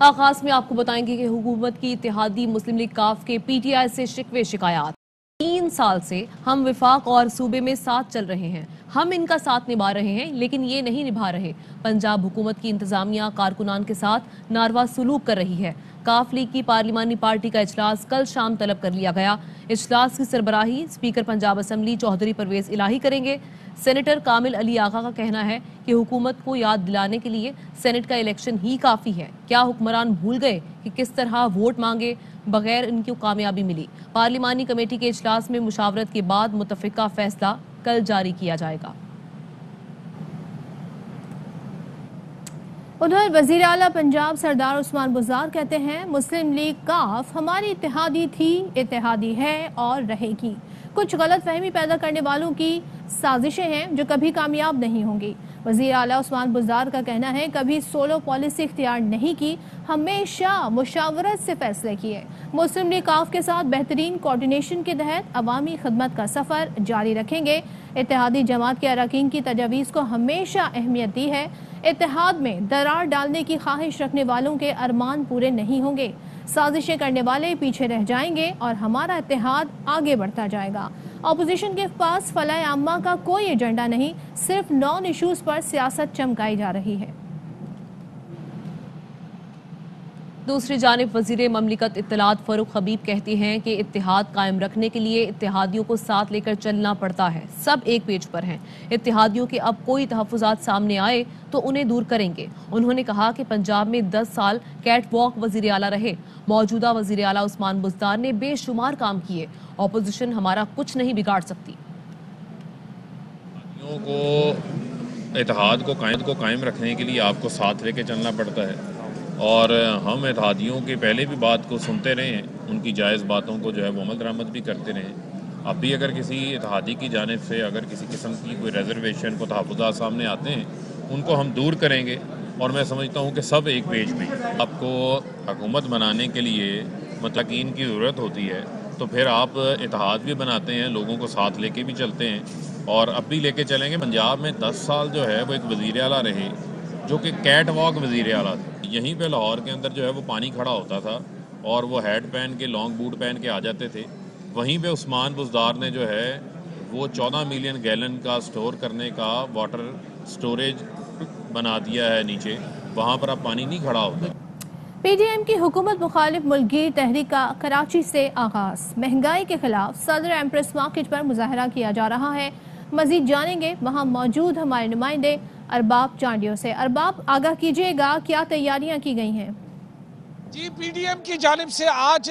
आगाज में आपको बताएंगे कि हुकूमत की इत्तेहादी मुस्लिम लीग काफ के पीटीआई से शिकवे शिकायत। 3 साल से हम विफाक और सूबे में साथ चल रहे हैं, हम इनका साथ निभा रहे हैं, लेकिन ये नहीं निभा रहे। पंजाब हुकूमत की इंतजामिया कारकुनान के साथ नारवा सलूक कर रही है। काफ लीग की पार्लिमानी पार्टी का इजलास कल शाम तलब कर लिया गया। इजलास की सरबराही स्पीकर पंजाब असम्बली चौधरी परवेज इलाही करेंगे। सेनेटर कामिल अली आगा का कहना है कि हुकूमत को याद दिलाने के लिए सेनेट का इलेक्शन ही काफी है। क्या हुक्मरान भूल गए कि किस तरह वोट मांगे बगैर इनकी कामयाबी मिली? पार्लिमानी कमेटी के इजलास में मुशावरत के बाद मुतफिका फैसला कल जारी किया जाएगा। उधर वजीर आला पंजाब सरदार उस्मान बुज़दार कहते हैं मुस्लिम लीग काफ हमारी इत्तेहादी थी, इत्तेहादी है और रहेगी। कुछ गलत फहमी पैदा करने वालों की साजिशें हैं जो कभी कामयाब नहीं होंगी। वजीर आला उस्मान बुज़दार का कहना है कभी सोलो पॉलिसी इख्तियार नहीं की, हमेशा मुशावरत से फैसले किए। मुस्लिम लीग काफ के साथ बेहतरीन कोऑर्डिनेशन के तहत अवामी खिदमत का सफ़र जारी रखेंगे। इत्तेहादी जमात के अरकान की तजावीज़ को हमेशा अहमियत दी है। इत्तेहाद में दरार डालने की ख्वाहिश रखने वालों के अरमान पूरे नहीं होंगे। साजिशें करने वाले पीछे रह जाएंगे और हमारा इत्तेहाद आगे बढ़ता जाएगा। अपोजिशन के पास फलाह आम्मा का कोई एजेंडा नहीं, सिर्फ नॉन इश्यूज पर सियासत चमकाई जा रही है। दूसरी जानिब वजीर ममलिकत इत्तलात फरूख हबीब कहती हैं कि इत्तेहाद कायम रखने के लिए इत्तेहादियों को साथ लेकर चलना पड़ता है। सब एक पेज पर हैं। इत्तेहादियों के अब कोई तहफ़्फ़ुज़ात सामने आए तो उन्हें दूर करेंगे। उन्होंने कहा कि पंजाब में 10 साल कैट वॉक वजीर आला रहे। मौजूदा वजीर आला उस्मान बुज़दार ने बेशुमार काम किए। अपोजिशन हमारा कुछ नहीं बिगाड़ सकती। इत्तेहाद को कायम रखने के लिए आपको साथ लेके चलना पड़ता है और हम इत्तेहादियों के पहले भी बात को सुनते रहे हैं, उनकी जायज़ बातों को जो है वो अमल दरामद भी करते रहे हैं। अब भी अगर किसी इत्तेहादी की जानिब से अगर किसी किस्म की कोई रिजर्वेशन को तहफ़्फ़ुज़ात सामने आते हैं उनको हम दूर करेंगे और मैं समझता हूँ कि सब एक पेज पे। आपको हुकूमत बनाने के लिए मुतक़ीन की ज़रूरत होती है तो फिर आप इत्तेहाद भी बनाते हैं, लोगों को साथ लेके भी चलते हैं और अब भी लेके चलेंगे। पंजाब में 10 साल जो है वो एक वज़ीर आला रहे जो कि कैट वॉक वज़ीर आला थे। यहीं पे लाहौर के अंदर जो है वो पानी खड़ा होता था और वो हेड पहन के लॉन्ग बूट पहन के आ जाते थे। वहीं पे उस्मान बुज़दार ने जो है वो 14 मिलियन गैलन का स्टोर करने का वाटर स्टोरेज बना दिया है नीचे, वहाँ पर अब पानी नहीं खड़ा होता। पीडीएम की हुकूमत मुखालिफ मुल्की तहरीक का कराची से आगाज। महंगाई के खिलाफ सदर एम्प्रेस मार्केट पर मुजाहरा किया जा रहा है। मजीद जानेंगे वहाँ मौजूद हमारे नुमाइंदे अरबाब चांडियों से। अरबाब, आगाह कीजिएगा, क्या तैयारियां की गई हैं? जी, पीडीएम की जानिब से आज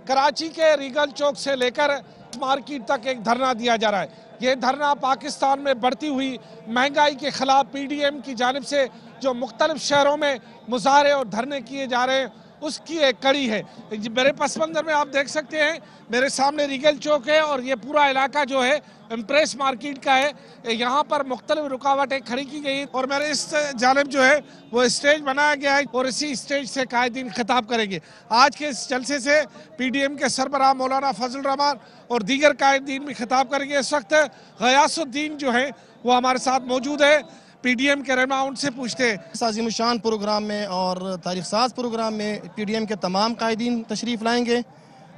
कराची के रीगल चौक से लेकर मार्केट तक एक धरना दिया जा रहा है। ये धरना पाकिस्तान में बढ़ती हुई महंगाई के खिलाफ पीडीएम की जानिब से जो मुख्तलिफ शहरों में मुजाहरे और धरने किए जा रहे हैं उसकी एक कड़ी है। मेरे पस मंजर में आप देख सकते हैं, मेरे सामने रीगल चौक है और ये पूरा इलाका जो है इम्प्रेस मार्केट का है। यहाँ पर मुख्तलिफ रुकावटें खड़ी की गई और मेरे इस जानिब जो है वो स्टेज बनाया गया है और इसी स्टेज से कायदीन खिताब करेंगे। आज के इस जलसे से पीडीएम के सरबराह मौलाना फजल रहमान और दीगर कायदीन भी खिताब करेंगे। इस वक्त गयासुद्दीन जो है वो हमारे साथ मौजूद है, पीडीएम के रहनुमा, उनसे पूछते हैं। साजिम शान प्रोग्राम में और तारीख साज प्रोग्राम में पीडीएम के तमाम कायदीन तशरीफ़ लाएंगे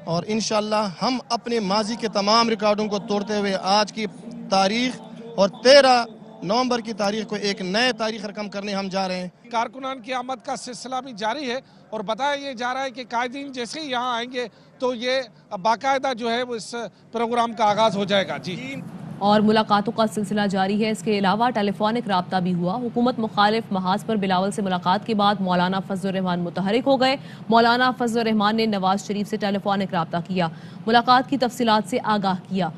और इंशाअल्लाह हम अपने माजी के तमाम रिकॉर्डों को तोड़ते हुए आज की तारीख और 13 नवंबर की तारीख को एक नए तारीख रकम करने हम जा रहे हैं। कारकुनान की आमद का सिलसिला भी जारी है और बताया ये जा रहा है कि कायदीन जैसे ही यहाँ आएंगे तो ये बाकायदा जो है वो इस प्रोग्राम का आगाज़ हो जाएगा। जी, और मुलाकातों का सिलसिला जारी है। इसके अलावा टेलीफोनिक राब्ता भी हुआ। हुकूमत मुखालिफ महाज पर बिलावल से मुलाकात के बाद मौलाना फजल रहमान मुतहरिक हो गए। मौलाना फजल रहमान ने नवाज शरीफ से टेलीफोनिक राब्ता किया, मुलाकात की तफसीलात से आगाह किया।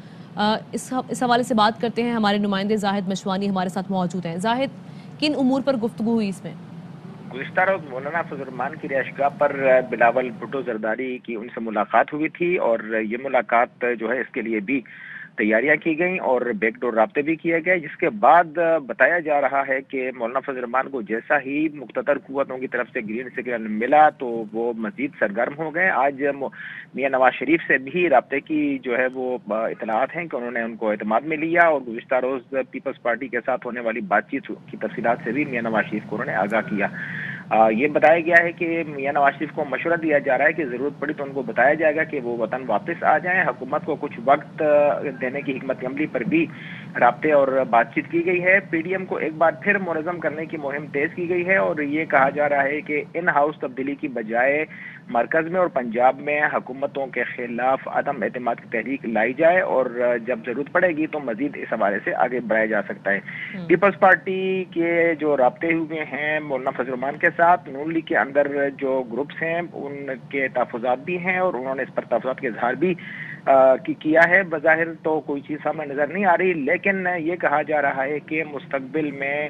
इस हवाले से बात करते हैं, हमारे नुमाइंदे जाहिद मशवानी हमारे साथ मौजूद हैं। जाहिद, किन उमूर पर गुफ्तगू हुई इसमें? गुज़िश्ता रोज़ मौलाना फजल रहमान की रिहाइशगाह पर बिलावल भुट्टो जरदारी की उनसे मुलाकात हुई थी और ये मुलाकात जो है इसके लिए भी तैयारियां की गई और बैकडोर राब्ते भी किए गए, जिसके बाद बताया जा रहा है कि मौलाना फजल रहमान को जैसा ही मुख्ततर कुव्वतों की तरफ से ग्रीन सिग्नल मिला तो वो मजीद सरगर्म हो गए। आज मियां नवाज शरीफ से भी राब्ते की जो है वो इतलात हैं कि उन्होंने उनको एतमाद में लिया और गुज़िश्ता रोज़ पीपल्स पार्टी के साथ होने वाली बातचीत की तफसीलात से भी मियां नवाज शरीफ को उन्होंने आगाह किया। یہ بتایا گیا ہے کہ میاں نواز شریف کو مشورہ دیا جا رہا ہے کہ ضرورت پڑی تو ان کو بتایا جائے گا کہ وہ وطن واپس آ جائیں. حکومت کو کچھ وقت دینے کی حکمت عملی پر بھی رابطے اور بات چیت کی گئی ہے. پی ڈی ایم کو ایک بار پھر منظم کرنے کی مہم تیز کی گئی ہے اور یہ کہا جا رہا ہے کہ ان ہاؤس تبدیلی کی بجائے مرکز میں اور پنجاب میں حکومتوں کے خلاف عدم اعتماد کی تحریک لائی جائے اور جب ضرورت پڑے گی تو مزید اس حوالے سے آگے بڑھایا جا سکتا ہے. پیپلز پارٹی کے جو رابطے ہوئے ہیں مولانا فضل الرحمان کے ساتھ، نون لیگ کے اندر جو گروپس ہیں ان کے تحفظات بھی ہیں اور انہوں نے اس پر تحفظات کے اظہار بھی کیا ہے. بظاہر تو کوئی چیز سامنے نظر نہیں آ رہی، لیکن یہ کہا جا رہا ہے کہ مستقبل میں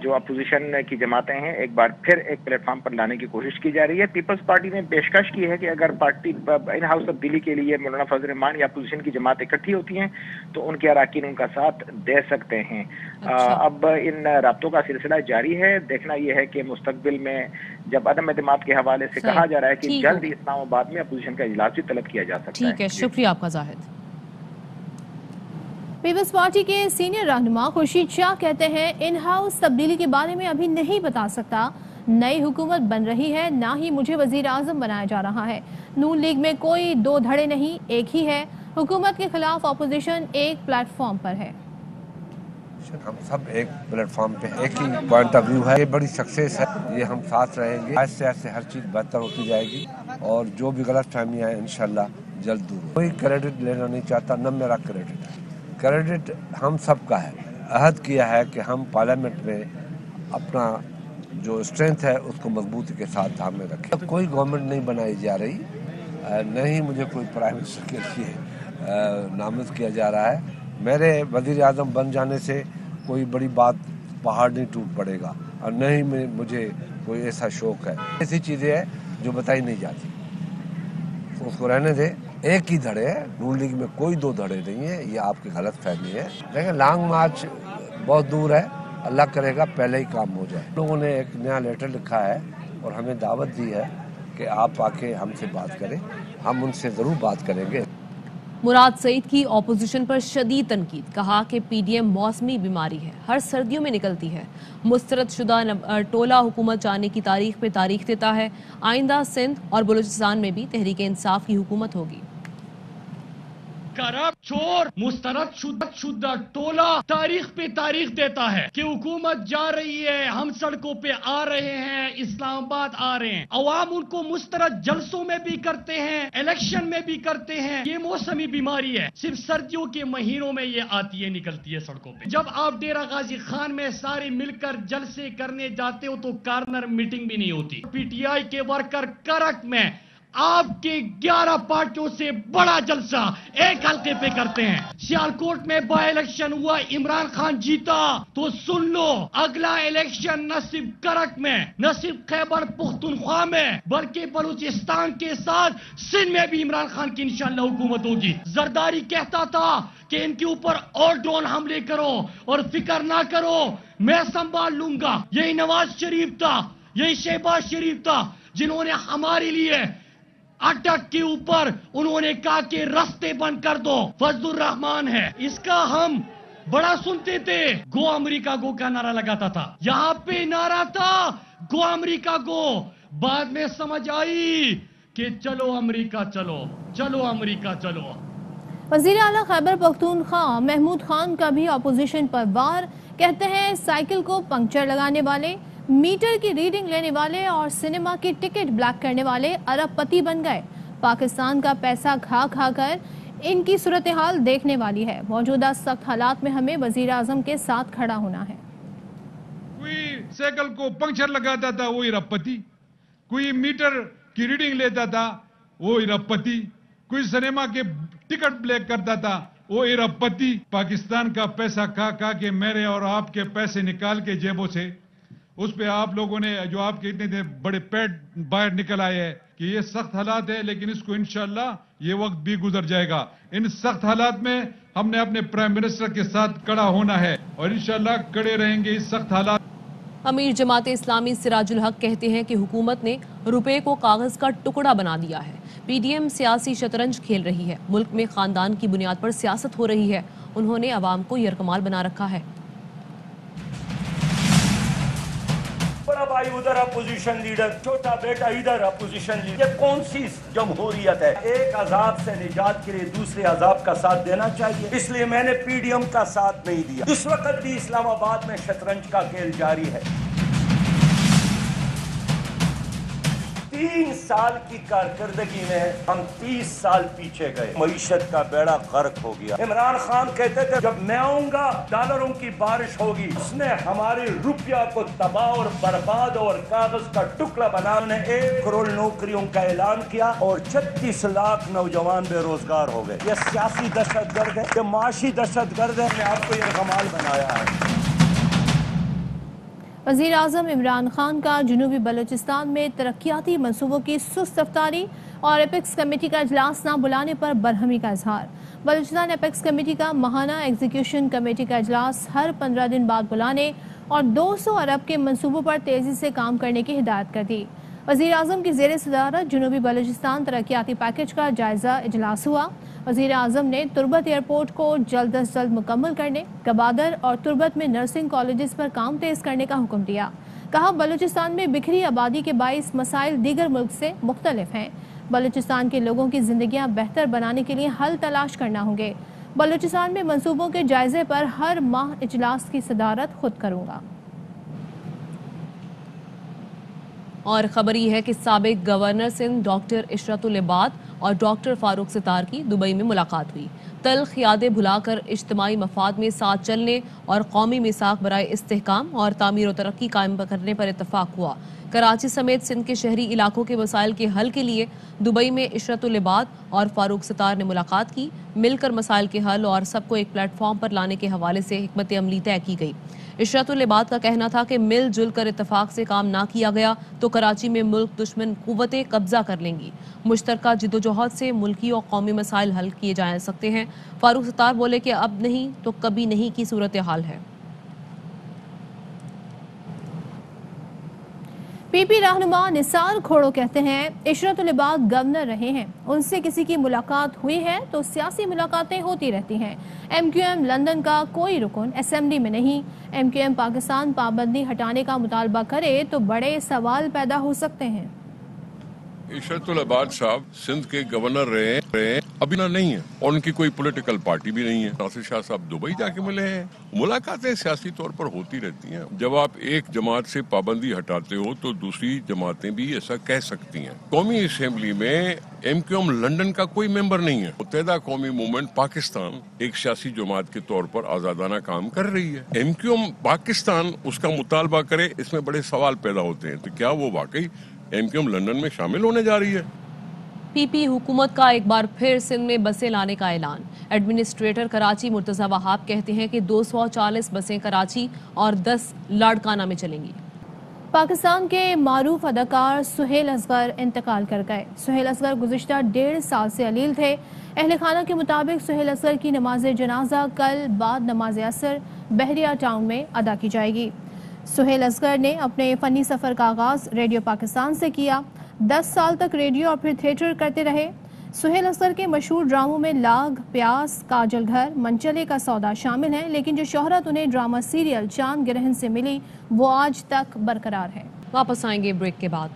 جو اپوزیشن کی جماعتیں ہیں ایک بار پھر ایک پلیٹ فارم پر لانے کی کوشش کی جا رہی ہے. پیپلز پارٹی نے پیشکش کی ہے کہ اگر پارٹی ان ہاؤس تبدیلی کے لیے مولانا فضل الرحمان یا اپوزیشن کی جماعت اکٹھی ہوتی ہیں تو ان کے اراکین ان کا ساتھ دے سکتے ہیں. اب ان رابطوں کا سلسلہ جاری ہے. دیکھنا یہ ہے کہ مستقبل میں جب عدم اعتماد کے حوالے سے کہا جا رہا ہے کہ جلد ہی اسلام آباد میں اپوزیشن کا اجلاس بھی طلب کیا جا سکتا ہے. ٹھیک ہے، شکریہ آپ کا زاہد. پیپلز پارٹی کے سینئر رہنما خورشید شاہ کہتے ہیں ان ہاؤس تبدیلی کے بارے میں ابھی نہیں بتا سکتا. نئی حکومت بن رہی ہے، نہ ہی مجھے وزیر اعظم بنایا جا رہا ہے. نون لیگ میں کوئی دو دھڑے نہیں، ایک ہی ہے. حکومت کے خلاف اپوزیشن ایک پلیٹ فارم پر ہے. ہم سب ایک پلیٹ فارم پہ ایک ہی پوائنٹ آف ویو ہے. یہ بڑی سکسیس ہے، یہ ہم ساتھ رہیں گے. آہستہ آہستہ ہر چیز بہتر ہوتی جائے گی اور جو بھی غلط فہمیاں ہیں انشاءاللہ جلد دور. کوئی کریڈٹ لینا نہیں چاہتا، نہ میرا کریڈٹ ہے. کریڈٹ ہم سب کا ہے. عہد کیا ہے کہ ہم پارلیمنٹ میں اپنا جو اسٹرینتھ ہے اس کو مضبوطی کے ساتھ دھیان میں رکھیں. کوئی گورنمنٹ نہیں بنائی جا رہی، نہیں مجھے کوئی پرائم منسٹر کے لیے نامزد کیا جا رہا ہے. میرے وزیر اعظم بن جانے سے کوئی بڑی بات پہاڑ نہیں ٹوٹ پڑے گا اور نہ ہی مجھے کوئی ایسا شوق ہے. ایسی چیزیں ہیں جو بتائی نہیں جاتی، اس کو رہنے دے. ایک ہی دھڑے ہے، نون لیگ میں کوئی دو دھڑے نہیں ہے. یہ آپ کی غلط فہمی ہے. لیکن لانگ مارچ بہت دور ہے، اللہ کرے گا پہلے ہی کام ہو جائے. لوگوں نے ایک نیا لیٹر لکھا ہے اور ہمیں دعوت دی ہے کہ آپ آ کے ہم سے بات کریں. ہم ان سے ضرور بات کریں گے. مراد سعید کی اپوزیشن پر شدید تنقید، کہا کہ پی ڈی ایم موسمی بیماری ہے، ہر سردیوں میں نکلتی ہے. مسترد شدہ ٹولہ حکومت جانے کی تاریخ پہ تاریخ دیتا ہے. آئندہ سندھ اور بلوچستان میں بھی تحریک انصاف کی حکومت ہوگی. کرپٹ چور مسترد شدہ ٹولہ تاریخ پہ تاریخ دیتا ہے کہ حکومت جا رہی ہے، ہم سڑکوں پہ آ رہے ہیں، اسلام آباد آ رہے ہیں. عوام ان کو مسترد جلسوں میں بھی کرتے ہیں، الیکشن میں بھی کرتے ہیں. یہ موسمی بیماری ہے، صرف سردیوں کے مہینوں میں یہ آتی ہے، نکلتی ہے سڑکوں پہ. جب آپ ڈیرہ غازی خان میں سارے مل کر جلسے کرنے جاتے ہو تو کارنر میٹنگ بھی نہیں ہوتی. پی ٹی آئی کے ورکر کرک میں آپ کے 11 پارٹیوں سے بڑا جلسہ ایک حلقے پہ کرتے ہیں. سیالکوٹ میں بائی الیکشن ہوا، عمران خان جیتا. تو سن لو، اگلا الیکشن نہ صرف کرک میں، نہ صرف خیبر پختونخوا میں، بلکہ بلوچستان کے ساتھ سندھ میں بھی عمران خان کی انشاءاللہ حکومت ہوگی. زرداری کہتا تھا کہ ان کے اوپر اور ڈرون حملے کرو اور فکر نہ کرو، میں سنبھال لوں گا. یہی نواز شریف تھا، یہی شہباز شریف تھا جنہوں نے ہمارے لیے اٹک کے اوپر انہوں نے کہا کہ رستے بند کر دو. فضل الرحمان ہے، اس کا ہم بڑا سنتے تھے. گو امریکہ گو کا نعرہ لگاتا تھا. یہاں پہ نعرہ تھا گو امریکہ گو. بعد میں سمجھ آئی کہ چلو امریکہ چلو، چلو امریکہ چلو. وزیر اعلیٰ خیبر پختونخوا محمود خان کا بھی اپوزیشن پر وار. کہتے ہیں سائیکل کو پنکچر لگانے والے، میٹر کی ریڈنگ لینے والے اور سینما کی ٹکٹ بلیک کرنے والے ارب پتی بن گئے. پاکستان کا پیسہ کھا کھا کر ان کی صورتحال دیکھنے والی ہے. موجودہ سخت حالات میں ہمیں وزیر اعظم کے ساتھ کھڑا ہونا ہے. کوئی سائیکل کو پنکچر لگاتا تھا وہی ارب پتی، کوئی میٹر کی ریڈنگ لیتا تھا وہ ارب پتی، کوئی سینما کے ٹکٹ بلیک کرتا تھا وہ ارب پتی. پاکستان کا پیسہ کھا کھا کے میرے اور آپ کے پیسے نکال کے جیبوں سے اس پہ آپ لوگوں نے جو آپ کے اتنے بڑے پیٹ باہر نکل آئے ہیں کہ یہ سخت حالات ہے، لیکن اس کو انشاءاللہ یہ وقت بھی گزر جائے گا. ان سخت حالات میں ہم نے اپنے پرائم منسٹر کے ساتھ کھڑا ہونا ہے اور انشاءاللہ کھڑے رہیں گے اس سخت حالات. امیر جماعت اسلامی سراج الحق کہتے ہیں کہ حکومت نے روپے کو کاغذ کا ٹکڑا بنا دیا ہے. پی ڈی ایم سیاسی شطرنج کھیل رہی ہے، ملک میں خاندان کی بنیاد پر سیاست ہو رہی ہے. انہوں نے عوام کو یرغمال بنا رکھا ہے. भाई उधर अपोजिशन लीडर, छोटा बेटा इधर अपोजिशन लीडर। ये कौन सी जमहूरियत है? एक अजाब से निजात के लिए दूसरे अजाब का साथ देना चाहिए, इसलिए मैंने PDM का साथ नहीं दिया। इस वक्त भी इस्लामाबाद में शतरंज का खेल जारी है। 3 साल की कारकर्दगी में हम 30 साल पीछे गए, मईशत का बेड़ा गर्क हो गया। इमरान खान कहते थे जब मैं आऊंगा डॉलरों की बारिश होगी। उसने हमारे रुपया को तबाह और बर्बाद और कागज का टुकड़ा बनाने 1 करोड़ नौकरियों का ऐलान किया और 36 लाख नौजवान बेरोजगार हो गए। ये सियासी दहशतगर्द है, ये माशी दहशतगर्द है। मैं आपको ये कमाल बनाया है। वज़ीर आज़म इमरान खान का जनूबी बलूचिस्तान में तरक्याती मंसूबों की सुस्त रफ्तारी और एपेक्स कमेटी का इजलास न बुलाने पर बरहमी का इजहार। बलूचिस्तान एपेक्स कमेटी का माहाना एग्जीक्यूशन कमेटी का इजलास हर 15 दिन बाद बुलाने और 200 अरब के मंसूबों पर तेजी से काम करने की हिदायत कर दी। वज़ीर आज़म की ज़ेर सदारत जनूबी बलूचिस्तान तरक्याती पैकेज का जायजा इजलास हुआ। वज़ीर आज़म ने तुर्बत एयरपोर्ट को जल्द अज जल्द मुकम्मल करने, गबादर और तुर्बत में नर्सिंग कॉलेजेस पर काम तेज़ करने का हुक्म दिया। कहा बलूचिस्तान में बिखरी आबादी के बाइस मसाइल दीगर मुल्क से मुख्तलिफ हैं। बलूचिस्तान के लोगों की जिंदगियां बेहतर बनाने के लिए हल तलाश करना होंगे। बलूचिस्तान में मंसूबों के जायजे पर हर माह इजलास की सदारत खुद करूँगा। और खबर ये है कि साबिक गवर्नर सिंध डॉक्टर इशरतुल इबाद और डॉक्टर फारूक सितार की दुबई में मुलाकात हुई। तल्ख यादें भुलाकर इज्तिमाई मफाद में साथ चलने और कौमी मिसाक बराए इस्तेहकाम और तामीर और तरक्की कायम करने पर इत्तफाक हुआ। कराची समेत सिंध के शहरी इलाकों के मसाइल के हल के लिए दुबई में इशरतुल इबाद और फारूक सितार ने मुलाकात की। मिलकर मसाइल के हल और सबको एक प्लेटफॉर्म पर लाने के हवाले से हिकमत अमली तय की गई। इशरतुल इबाद का कहना था कि मिल जुल कर इत्तफाक से काम ना किया गया तो कराची में मुल्क दुश्मन कुव्वतें कब्जा कर लेंगी। मुश्तरका जिद्दोजहद से मुल्की और कौमी मसाइल हल किए जा सकते हैं। फारूक सितार बोले कि अब नहीं तो कभी नहीं की सूरत हाल है। पीपी रहनुमा निसार खोड़ो कहते हैं इशरतुल इबाद गवर्नर रहे हैं, उनसे किसी की मुलाकात हुई है तो सियासी मुलाकातें होती रहती हैं। MQM लंदन का कोई रुकन असेंबली में नहीं। MQM पाकिस्तान पाबंदी हटाने का मुतालबा करे तो बड़े सवाल पैदा हो सकते हैं। इशरतुल इबाद साहब सिंध के गवर्नर रहे अभी ना नहीं है और उनकी कोई पॉलिटिकल पार्टी भी नहीं है। नासिर शाह साहब दुबई जाके मिले हैं। मुलाकातें सियासी तौर पर होती रहती हैं। जब आप एक जमात से पाबंदी हटाते हो तो दूसरी जमातें भी ऐसा कह सकती हैं। कौमी असेंबली में MQM लंदन का कोई मेंबर नहीं है। मुत्तहिदा कौमी मूवमेंट पाकिस्तान एक सियासी जमात के तौर पर आजादाना काम कर रही है। MQM पाकिस्तान उसका मुतालबा करे, इसमें बड़े सवाल पैदा होते हैं। तो क्या वो वाकई MQM लंदन में शामिल होने जा रही है? पीपी हुकूमत का एक बार फिर सिंध में बसें लाने का ऐलान। एडमिनिस्ट्रेटर कराची मुर्तज़ा वहाब कहते हैं कि 240 बसें कराची और 10 लाड़काना में चलेंगी। पाकिस्तान के मारूफ अदाकार सुहेल असगर इंतकाल कर गए। सुहेल असगर गुज़िश्ता 1.5 साल से अलील थे। अहले खाना के मुताबिक सुहेल असगर की नमाज जनाजा कल बाद नमाज असर बहरिया टाउन में अदा की जाएगी। सुहेल असगर ने अपने फ़नी सफ़र का आगाज़ रेडियो पाकिस्तान से किया। 10 साल तक रेडियो और फिर थिएटर करते रहे। सुहेल असगर के मशहूर ड्रामों में लाग, प्यास, काजल घर, मनचले का सौदा शामिल हैं, लेकिन जो शोहरत उन्हें ड्रामा सीरियल चांद ग्रहण से मिली वो आज तक बरकरार है। वापस आएंगे ब्रेक के बाद।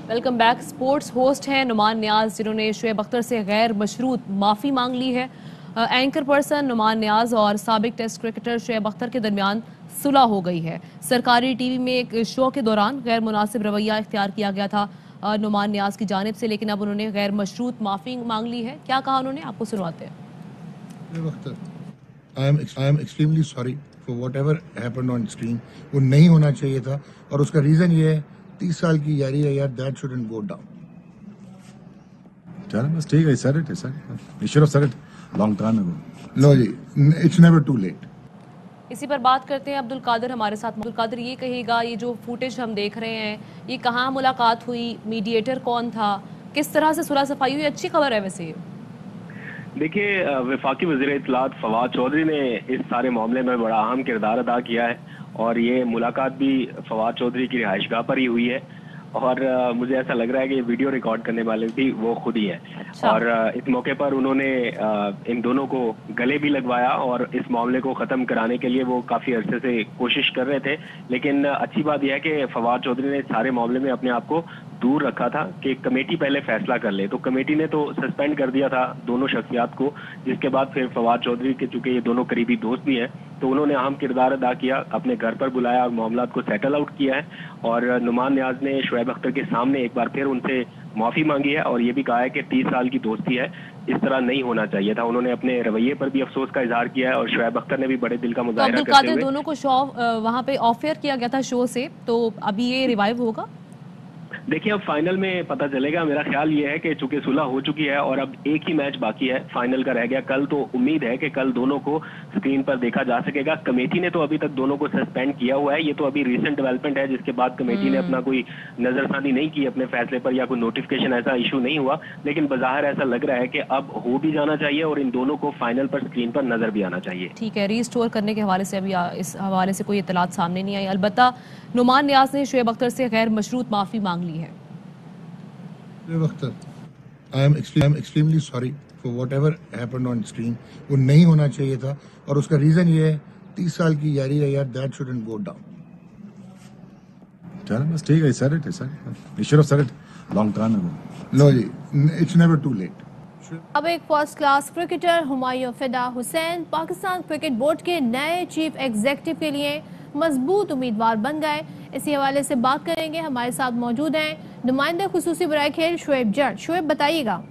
Welcome back. स्पोर्ट्स होस्ट हैं नुमान नियाज, जिन्होंने शुएब अख्तर से गैर मशरूत माफ़ी मांग ली है। एंकर पर्सन नुमान नियाज और साबिक टेस्ट क्रिकेटर शुएब अख्तर के दरमियान सुलह हो गई है। सरकारी टीवी में एक शो के दौरान गैर मुनासिब रवैया इख्तियार किया गया था नुमान नियाज की जानिब से, लेकिन अब उन्होंने गैर मशरूत माफ़ी मांग ली है। क्या कहा उन्होंने, आपको सुनवाते हैं। I am extremely sorry for whatever happened on screen. वो नहीं होना चाहिए था और उसका रीज़न ये है 30 साल की यारी है यार, that shouldn't go down. चलो बस ठीक है, said it. You should have said it long time ago. No ji, it's never too late. इसी पर बात करते हैं। अब्दुल कादिर हमारे साथ। अब्दुल कादिर, ये कहिएगा, ये जो फुटेज हम देख रहे हैं, ये कहाँ मुलाकात हुई, मीडिएटर कौन था, किस तरह से सुलह सफाई हुई? अच्छी खबर है वैसे ये। देखिए, वफाकी वज़ीर इत्तलात फवाद चौधरी ने इस सारे मामले में बड़ा अहम किरदार अदा किया है और ये मुलाकात भी फवाद चौधरी की रिहाइशगाह पर ही हुई है اور مجھے ایسا لگ رہا ہے کہ یہ ویڈیو ریکارڈ کرنے والے بھی وہ خود ہی ہیں. اور اس موقع پر انہوں نے ان دونوں کو گلے بھی لگوایا اور اس معاملے کو ختم کرانے کے لیے وہ کافی عرصے سے کوشش کر رہے تھے. لیکن اچھی بات یہ ہے کہ فواد چودھری نے سارے معاملے میں اپنے آپ کو دور رکھا تھا کہ کمیٹی پہلے فیصلہ کر لے. تو کمیٹی نے تو سسپینڈ کر دیا تھا دونوں شخصیات کو, جس کے بعد پھر فواد چودھری کے چونکہ یہ دونوں قریبی دوست بھی ہیں تو انہوں نے اہم کردار ادا کیا, اپنے گھر پر بلایا اور معاملات کو سیٹل آؤٹ کیا ہے. اور نعمان نیاز نے شعیب اختر کے سامنے ایک بار پھر ان سے معافی مانگی ہے اور یہ بھی کہا ہے کہ 30 سال کی دوستی ہے, اس طرح نہیں ہونا چاہیے تھا. انہوں نے اپنے رویے پر بھی افسوس کا اظہار کیا ہے اور شعیب اختر نے بھی بڑے دل کا مظاہرہ کرتے ہوئے دونوں کو وہاں پہ آف ایئر کیا گیا تھا شو سے, تو ابھی یہ ریوائیو ہوگا. دیکھیں اب فائنل میں پتہ چلے گا. میرا خیال یہ ہے کہ چونکہ صلح ہو چکی ہے اور اب ایک ہی میچ باقی ہے, فائنل کا رہ گیا کل, تو امید ہے کہ کل دونوں کو اسکرین پر دیکھا جا سکے گا. کمیٹی نے تو ابھی تک دونوں کو سسپینڈ کیا ہوا ہے, یہ تو ابھی ریسنٹ ڈیولپمنٹ ہے جس کے بعد کمیٹی نے اپنا کوئی نظر ثانی نہیں کی اپنے فیصلے پر یا کوئی نوٹیفکیشن ایسا ایشو نہیں ہوا. لیکن بظاہر ایسا لگ رہا ہے کہ اب ہو بھی جانا چاہیے اور ان دونوں کو فائنل پر اسکرین پر نظر بھی آنا چاہیے. ٹھیک ہے, ریسٹور کرنے کے حوالے سے ابھی اس حوالے سے کوئی اطلاعات سامنے نہیں آئی. البتہ نعمان نیاز نے شعیب اختر سے غیر مشروط معافی مانگ لی ہے. I am extremely sorry for whatever happened on screen. وہ نہیں ہونا چاہیے تھا اور اس کا ریزن یہ ہے 30 سال کی یاری ہے یار, that shouldn't go down. چلو بس ٹھیک ہے, I said it. You should have said it long time ago. No G, it's never too late. اب ایک فرسٹ کلاس کرکٹر ہمایوں فدا حسین پاکستان کرکٹ بورڈ کے نئے چیف ایگزیکٹو کے لیے مضبوط امیدوار بن گئے. اسی حوالے سے بات کریں گے, ہمارے ساتھ موجود ہیں نمائندہ خصوصی برائے کھیل شعیب جٹ. شعیب بتائیے گا.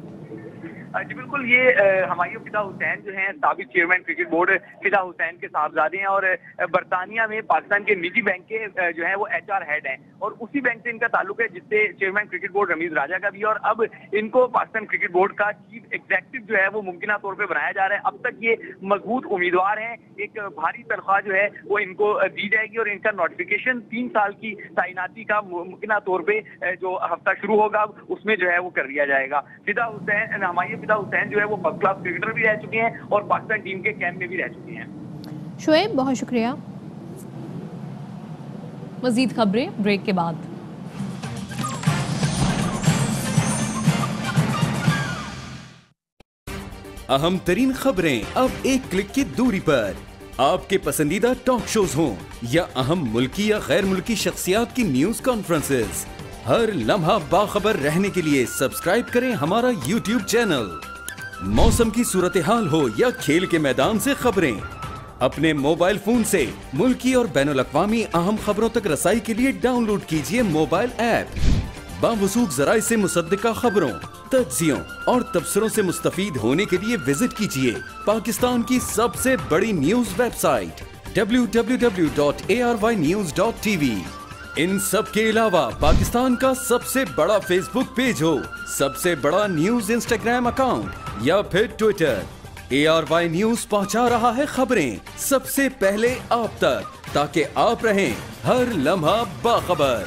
جی بالکل, یہ ہمایوں فدا حسین جو ہیں سابق چیئرمین کرکٹ بورڈ فدا حسین کے صاحبزادے ہیں اور برطانیہ میں پاکستان کے نجی بینک کے جو ہیں وہ HR ہیڈ ہیں اور اسی بینک سے ان کا تعلق ہے جس سے چیئرمین کرکٹ بورڈ رمیز راجہ کا بھی, اور اب ان کو پاکستان کرکٹ بورڈ کا چیف ایگزیکٹو جو ہے وہ ممکنہ طور پہ بنایا جا رہا ہے. اب تک یہ مضبوط امیدوار ہیں, ایک بھاری تنخواہ جو ہے وہ ان کو دی جائے گی اور ان کا نوٹیفیکیشن 3 سال کی تعیناتی کا ممکنہ طور پہ جو ہفتہ شروع ہوگا اس میں جو ہے وہ کر دیا جائے گا. فدا حسین ہمایوں فدا حسین جو ہے وہ فرسٹ کلاس کرکٹر بھی رہ چکے ہیں اور پاکستان ٹیم کے کیمپ میں بھی رہ چکے ہیں. شعیب بہت شکریہ. مزید خبریں بریک کے بعد. اہم ترین خبریں اب ایک کلک کی دوری پر. آپ کے پسندیدہ ٹاک شوز ہوں یا اہم ملکی یا غیر ملکی شخصیات کی نیوز کانفرنسز, ہر لمحہ باخبر رہنے کے لیے سبسکرائب کریں ہمارا YouTube چینل. موسم کی صورتحال ہو یا کھیل کے میدان سے خبریں, اپنے موبائل فون سے ملکی اور بین الاقوامی اہم خبروں تک رسائی کے لیے ڈاؤن لوڈ کیجیے موبائل ایپ. باوثوق ذرائع سے مصدقہ خبروں, تجزیوں اور تبصروں سے مستفید ہونے کے لیے وزٹ کیجیے پاکستان کی سب سے بڑی نیوز ویب سائٹ www.arYnews.tv. ان سب کے علاوہ پاکستان کا سب سے بڑا فیس بک پیج ہو, سب سے بڑا نیوز انسٹاگرام اکاؤنٹ یا پھر ٹویٹر, ARY نیوز پہنچا رہا ہے خبریں سب سے پہلے آپ تک تاکہ آپ رہیں ہر لمحہ باخبر.